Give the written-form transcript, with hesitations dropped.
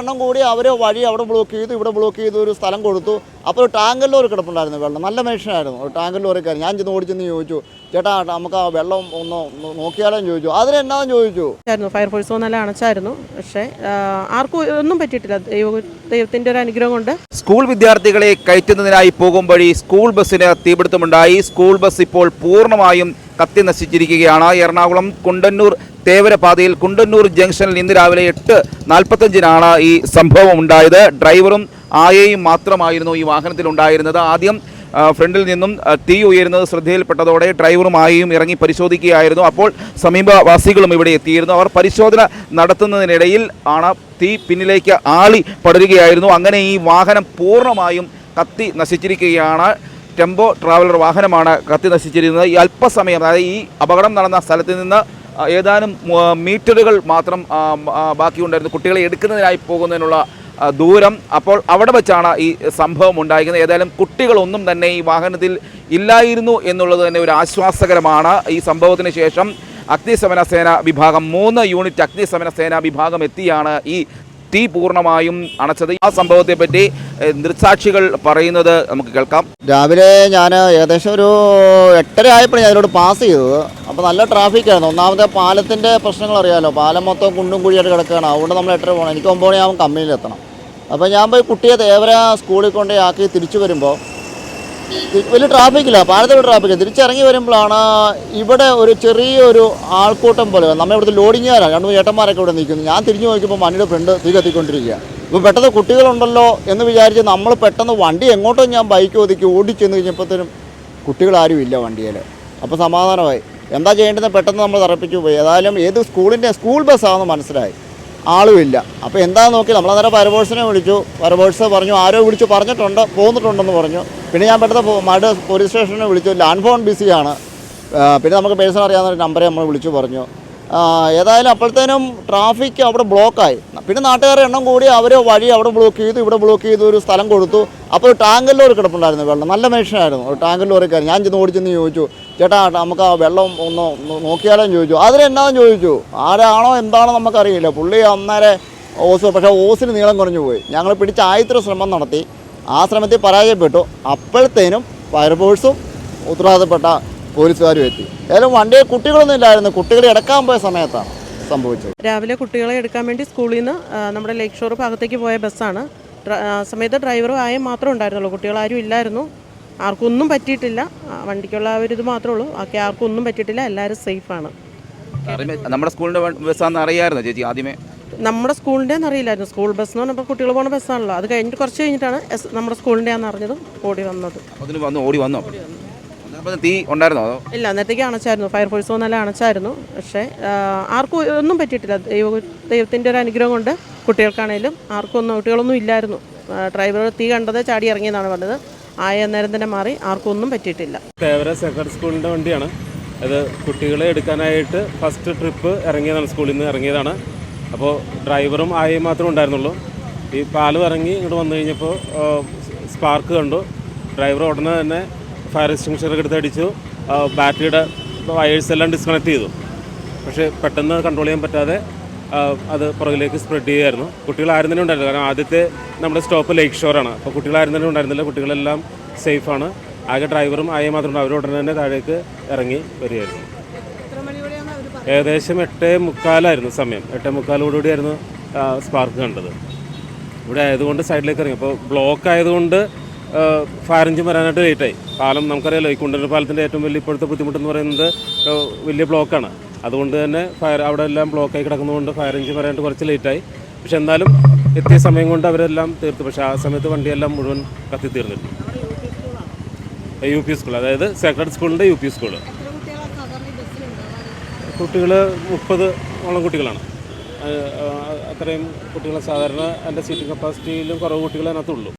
എണ്ണം കൂടി അവർ വഴി അവിടെ ബ്ലോക്ക് ചെയ്തു, ഇവിടെ ബ്ലോക്ക് ചെയ്തു, ഒരു സ്ഥലം കൊടുത്തു. അപ്പോൾ ഒരു ടാങ്കർ ലോറി കിടപ്പുണ്ടായിരുന്നു വെള്ളം. നല്ല മനുഷ്യനായിരുന്നു, ഒരു ടാങ്കർ ലോറിക്കാരൻ. ഞാൻ ചെന്ന് ഓടിച്ചെന്ന് ചോദിച്ചു, ചേട്ടാ നമുക്ക് ആ വെള്ളം ഒന്ന് നോക്കിയാലോ ചോദിച്ചു. അതിനെന്നാന്ന് ചോദിച്ചു. ഫയർഫോഴ്സ് നല്ല അണച്ചായിരുന്നു, പക്ഷേ ആർക്കും ഒന്നും പറ്റിയിട്ടില്ല. ദൈവത്തിൻ്റെ ഒരു അനുഗ്രഹം കൊണ്ട്. സ്കൂൾ വിദ്യാർത്ഥികളെ കയറ്റുന്നതിനായി പോകും വഴി സ്കൂൾ ബസ്സിന് തീപിടുത്തമുണ്ടായി. സ്കൂൾ ബസ് ഇപ്പോൾ പൂർണ്ണമായും കത്തി നശിച്ചിരിക്കുകയാണ്. എറണാകുളം കുണ്ടന്നൂർ തേവര പാതയിൽ കുണ്ടന്നൂർ ജംഗ്ഷനിൽ ഇന്ന് രാവിലെ 8:45 ഈ സംഭവം ഉണ്ടായത്. ഡ്രൈവറും ആയയും മാത്രമായിരുന്നു ഈ വാഹനത്തിൽ ഉണ്ടായിരുന്നത്. ആദ്യം ഫ്രണ്ടിൽ നിന്നും തീ ഉയരുന്നത് ശ്രദ്ധയിൽപ്പെട്ടതോടെ ഡ്രൈവറും ആയയും ഇറങ്ങി പരിശോധിക്കുകയായിരുന്നു. അപ്പോൾ സമീപവാസികളും ഇവിടെ എത്തിയിരുന്നു. അവർ പരിശോധന നടത്തുന്നതിനിടയിൽ ആണ് തീ പിന്നിലേക്ക് ആളി പടരുകയായിരുന്നു. അങ്ങനെ ഈ വാഹനം പൂർണ്ണമായും കത്തി നശിച്ചിരിക്കുകയാണ്. ടെമ്പോ ട്രാവലർ വാഹനമാണ് കത്തി നശിച്ചിരുന്നത്. ഈ അല്പസമയം, അതായത് ഈ അപകടം നടന്ന സ്ഥലത്ത് നിന്ന് ഏതാനും മീറ്ററുകൾ മാത്രം ബാക്കിയുണ്ടായിരുന്നു കുട്ടികളെ എടുക്കുന്നതിനായി പോകുന്നതിനുള്ള ദൂരം. അപ്പോൾ അവിടെ വെച്ചാണ് ഈ സംഭവം ഉണ്ടായിരിക്കുന്നത്. ഏതായാലും കുട്ടികളൊന്നും തന്നെ ഈ വാഹനത്തിൽ ഇല്ലായിരുന്നു എന്നുള്ളത് തന്നെ ഒരു ആശ്വാസകരമാണ്. ഈ സംഭവത്തിന് ശേഷം അഗ്നിശമന സേന വിഭാഗം 3 യൂണിറ്റ് അഗ്നിശമന സേന വിഭാഗം എത്തിയാണ് ഈ തീ പൂർണ്ണമായും അണച്ചത്. ആ സംഭവത്തെപ്പറ്റി ദൃക്സാക്ഷികൾ പറയുന്നത് നമുക്ക് കേൾക്കാം. രാവിലെ ഞാൻ ഏകദേശം ഒരു 8:30 ആയപ്പോഴാണ് ഞാൻ ഇതിലോട്ട് പാസ് ചെയ്തത്. അപ്പോൾ നല്ല ട്രാഫിക്കായിരുന്നു. ഒന്നാമത്തെ പാലത്തിൻ്റെ പ്രശ്നങ്ങൾ അറിയാമല്ലോ, പാലം മൊത്തം കുണ്ടും കുഴിയായിട്ട് കിടക്കുകയാണ്. അതുകൊണ്ട് നമ്മൾ 8:30 പോകണം. എനിക്ക് 9 മണിയാകും കമ്പനിയിലെത്തണം. അപ്പോൾ ഞാൻ പോയി കുട്ടിയെ തേവര സ്കൂളിൽ കൊണ്ട് ആക്കി തിരിച്ചു വരുമ്പോൾ വലിയ ട്രാഫിക്കില്ല, പാലത്തിൽ ട്രാഫിക്കില്ല. തിരിച്ചിറങ്ങി വരുമ്പോഴാണ് ഇവിടെ ഒരു ചെറിയൊരു ആൾക്കൂട്ടം പോലെ. നമ്മൾ ഇവിടുത്തെ ലോഡിങ്ങുകാരാണ്, 2 ചേട്ടന്മാരൊക്കെ ഇവിടെ നിൽക്കുന്നു. ഞാൻ തിരിഞ്ഞു നോക്കിയപ്പോൾ വണ്ടിയുടെ ഫ്രണ്ട് തീ കത്തിക്കൊണ്ടിരിക്കുക. ഇപ്പോൾ പെട്ടെന്ന് കുട്ടികളുണ്ടല്ലോ എന്ന് വിചാരിച്ച് നമ്മൾ പെട്ടെന്ന് വണ്ടി എങ്ങോട്ടും ഞാൻ ബൈക്ക് ഒതുക്കി ഓടിച്ചെന്ന് കഴിഞ്ഞപ്പോഴത്തേനും കുട്ടികളാരും ഇല്ല വണ്ടിയിൽ. അപ്പോൾ സമാധാനമായി. എന്താ ചെയ്യേണ്ടതെന്ന് പെട്ടെന്ന് നമ്മൾ തറപ്പിച്ചു പോയി. ഏതായാലും ഏത് സ്കൂൾ ബസ്സാണെന്ന് മനസ്സിലായി, ആളുമില്ല. അപ്പോൾ എന്താണെന്ന് നോക്കി നമ്മളന്നേരം ഫയർഫോഴ്സിനെ വിളിച്ചു. ഫയർഫോഴ്സ് പറഞ്ഞു ആരോ വിളിച്ചു പറഞ്ഞിട്ടുണ്ട്, പോന്നിട്ടുണ്ടെന്ന് പറഞ്ഞു. പിന്നെ ഞാൻ പെട്ടെന്ന് മട് പോലീസ് സ്റ്റേഷനെ വിളിച്ചു. ലാൻഡ് ഫോൺ ബിസിയാണ്. പിന്നെ നമുക്ക് പേഴ്സണൽ അറിയാവുന്ന നമ്പറെ നമ്മൾ വിളിച്ചു പറഞ്ഞു. ഏതായാലും അപ്പോഴത്തേനും ട്രാഫിക് അവിടെ ബ്ലോക്കായി. പിന്നെ നാട്ടുകാരുടെ എണ്ണം കൂടി അവർ വഴി അവിടെ ബ്ലോക്ക് ചെയ്തു, ഇവിടെ ബ്ലോക്ക് ചെയ്തു, ഒരു സ്ഥലം കൊടുത്തു. അപ്പോൾ ഒരു ടാങ്കർ ലോറി കിടപ്പുണ്ടായിരുന്നു വെള്ളം. നല്ല മനുഷ്യനായിരുന്നു, ഒരു ടാങ്കർ ലോറിക്കാരൻ. ഞാൻ ചെന്ന് ഓടിച്ചെന്ന് ചോദിച്ചു, ചേട്ടാ നമുക്ക് ആ വെള്ളം ഒന്ന് നോക്കിയാലോ ചോദിച്ചു. അതിനെന്നാന്ന് ചോദിച്ചു. ആരാണോ എന്താണോ നമുക്കറിയില്ല. പുള്ളി അന്നേരം പക്ഷേ ഓസിന് നീളം കുറഞ്ഞു പോയി. ഞങ്ങൾ പിടിച്ച് ആയത്ര ശ്രമം നടത്തി. ആ ശ്രമത്തിൽ പരാജയപ്പെട്ടു. അപ്പോഴത്തേനും ഫയർഫോഴ്സും ഉത്തരവാദിത്തപ്പെട്ട പോലീസുകാരും എത്തി. ഏതായാലും വണ്ടിയിൽ കുട്ടികളൊന്നും ഇല്ലായിരുന്നു. കുട്ടികളെ എടുക്കാൻ പോയ സമയത്താണ് സംഭവിച്ചത്. രാവിലെ കുട്ടികളെ എടുക്കാൻ വേണ്ടി സ്കൂളിൽ നിന്ന് നമ്മുടെ ലേക്ക് ഷോർ ഭാഗത്തേക്ക് പോയ ബസ്സാണ്. സമയത്ത് ഡ്രൈവറും ആയും മാത്രമേ ഉണ്ടായിരുന്നുള്ളൂ, കുട്ടികളാരും ഇല്ലായിരുന്നു. ആർക്കൊന്നും പറ്റിയിട്ടില്ല. വണ്ടിക്കുള്ള ഒരു ഇത് മാത്രമേ ഉള്ളൂ, ബാക്കി ആർക്കും ഒന്നും പറ്റിയിട്ടില്ല. എല്ലാവരും സേഫാണ്. നമ്മുടെ സ്കൂളിൻ്റെ ബസ്സാണെന്ന് അറിയാമായിരുന്നു ചേച്ചി ആദ്യമേ? നമ്മുടെ സ്കൂളിൻ്റെ അറിയില്ലായിരുന്നു. സ്കൂൾ ബസ് എന്ന് പറഞ്ഞപ്പോൾ കുട്ടികൾ പോകുന്ന ബസ്സാണല്ലോ. അത് കഴിഞ്ഞിട്ട് കുറച്ച് കഴിഞ്ഞിട്ടാണ് നമ്മുടെ സ്കൂളിൻ്റെ ആണെന്ന് അറിഞ്ഞതും ഓടി വന്നത്. ഓടി വന്നോ? തീ ഉണ്ടായിരുന്നോ? ഇല്ല, അന്നേരത്തേക്ക് അണച്ചായിരുന്നു. ഫയർഫോഴ്സ് നല്ല അണച്ചായിരുന്നു, പക്ഷേ ആർക്കും ഒന്നും പറ്റിയിട്ടില്ല. ദൈവത്തിൻ്റെ ഒരു അനുഗ്രഹം കൊണ്ട് കുട്ടികൾക്കാണേലും കുട്ടികളൊന്നും ഇല്ലായിരുന്നു. ഡ്രൈവർ തീ കണ്ടത് ചാടി ഇറങ്ങിയെന്നാണ് പറഞ്ഞത്. അന്നേരം തന്നെ മാറി, ആർക്കും ഒന്നും പറ്റിയിട്ടില്ല. തേവര സെക്കൻഡ് സ്കൂളിൻ്റെ വണ്ടിയാണ് അത്. കുട്ടികളെ എടുക്കാനായിട്ട് ഫസ്റ്റ് ട്രിപ്പ് ഇറങ്ങിയതാണ്, സ്കൂളിൽ നിന്ന് ഇറങ്ങിയതാണ്. അപ്പോൾ ഡ്രൈവറും ആയും മാത്രമേ ഉണ്ടായിരുന്നുള്ളൂ. ഈ പാലം ഇറങ്ങി ഇങ്ങോട്ട് വന്നു കഴിഞ്ഞപ്പോൾ സ്പാർക്ക് കണ്ടു. ഡ്രൈവർ ഉടനെ തന്നെ ഫയർ എക്സ്റ്റിങ്ഷറൊക്കെ എടുത്ത് അടിച്ചു. ബാറ്ററിയുടെ വയേഴ്സ് എല്ലാം ഡിസ്കണക്ട് ചെയ്തു. പക്ഷേ പെട്ടെന്ന് കൺട്രോൾ ചെയ്യാൻ പറ്റാതെ അത് പുറകിലേക്ക് സ്പ്രെഡ് ചെയ്യുമായിരുന്നു. കുട്ടികളാരും തന്നെ ഉണ്ടായിരുന്നില്ല, കാരണം ആദ്യത്തെ നമ്മുടെ സ്റ്റോപ്പ് ലേക്ക് ഷോറാണ്. അപ്പോൾ കുട്ടികളാരും തന്നെ ഉണ്ടായിരുന്നില്ല. കുട്ടികളെല്ലാം സേഫാണ്. ആകെ ഡ്രൈവറും ആയ മാത്രമേ അവർ ഉടനെ തന്നെ താഴേക്ക് ഇറങ്ങി വരികയായിരുന്നു. ഏകദേശം 8:45 സമയം. 8:45 സ്പാർക്ക് കണ്ടത്. ഇവിടെ ആയതുകൊണ്ട് സൈഡിലേക്ക് ഇറങ്ങി. അപ്പോൾ ബ്ലോക്ക് ആയതുകൊണ്ട് ഫയർ എഞ്ചിൻ വരാനായിട്ട് ലേറ്റായി. പാലം നമുക്കറിയാലോ, ഈ കുണ്ടന്നൂർ പാലത്തിൻ്റെ ഏറ്റവും വലിയ ഇപ്പോഴത്തെ ബുദ്ധിമുട്ടെന്ന് പറയുന്നത് വലിയ ബ്ലോക്കാണ്. അതുകൊണ്ട് തന്നെ അവിടെ എല്ലാം ബ്ലോക്കായി കിടക്കുന്നതുകൊണ്ട് ഫയർ എഞ്ചിൻ വരാനായിട്ട് കുറച്ച് ലേറ്റായി. പക്ഷെ എന്നാലും എത്തിയ സമയം കൊണ്ട് അവരെല്ലാം തീർത്തു. പക്ഷേ ആ സമയത്ത് വണ്ടിയെല്ലാം മുഴുവൻ കത്തി തീർന്നിരുന്നു. UP സ്കൂൾ, അതായത് സെക്രട്ടറി സ്കൂളിൻ്റെ UP സ്കൂള്. കുട്ടികൾ 30ഓളം കുട്ടികളാണ്. അത്രയും കുട്ടികളെ സാധാരണ എൻ്റെ സീറ്റിംഗ് കപ്പാസിറ്റിയിലും കുറവ് കുട്ടികളെ അതിനകത്തുള്ളൂ.